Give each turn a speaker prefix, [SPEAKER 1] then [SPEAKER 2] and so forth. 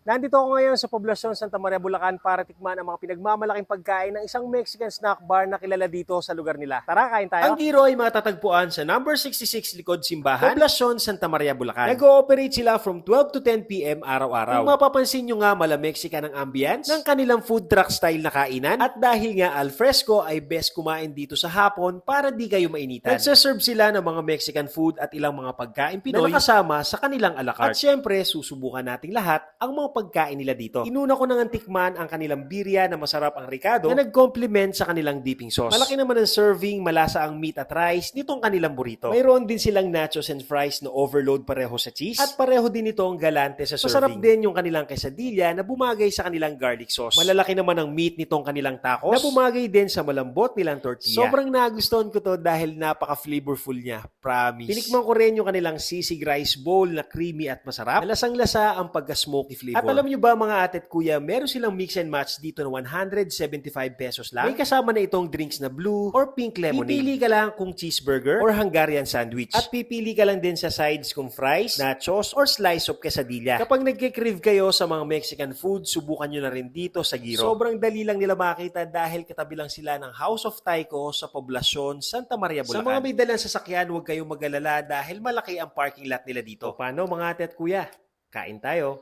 [SPEAKER 1] Nandito ako ngayon sa Poblacion Santa Maria, Bulacan para tikman ang mga pinagmamalaking pagkain ng isang Mexican snack bar na kilala dito sa lugar nila. Tara, kain tayo! Ang Giro ay matatagpuan sa number 66 likod simbahan, Poblacion Santa Maria, Bulacan. Nag-ooperate sila from 12 to 10 p.m. araw-araw. Kung mapapansin nyo nga, mala-Mexican ang ambience ng kanilang food truck style na kainan at dahil nga alfresco ay best kumain dito sa hapon para di kayo mainitan. Nagsaserve sila ng mga Mexican food at ilang mga pagkain Pinoy na nakasama sa kanilang a la carte. At syempre, susubukan nating lahat ang mga pagkain nila dito. Inuna ko nang tikman ang kanilang birria na masarap ang ricado na nag-complement sa kanilang dipping sauce. Malaki naman ang serving, malasa ang meat at rice nitong kanilang burrito. Mayroon din silang nachos and fries na overload pareho sa cheese at pareho din itong galante sa serving. Masarap din yung kanilang quesadilla na bumagay sa kanilang garlic sauce. Malalaki naman ang meat nitong kanilang tacos na bumagay din sa malambot nilang tortilla. Sobrang nagustuhan ko to dahil napaka-flavorful niya. Promise. Tinikman ko rin yung kanilang sisig rice bowl na creamy at masarap. Lasang-lasa ang pagka-smoky flavor. At alam nyo ba mga ate at kuya, meron silang mix and match dito na 175 pesos lang. May kasama na itong drinks na blue or pink lemonade. Pipili ka lang kung cheeseburger or Hungarian sandwich. At pipili ka lang din sa sides kung fries, nachos, or slice of quesadilla. Kapag nagkikrave kayo sa mga Mexican food, subukan nyo na rin dito sa Giro. Sobrang dali lang nila makita dahil katabi lang sila ng House of Taiko sa Poblacion, Santa Maria, Bulacan. Sa mga may dalang sasakyan, huwag kayong mag-alala dahil malaki ang parking lot nila dito. Paano mga ate at kuya? Kain tayo!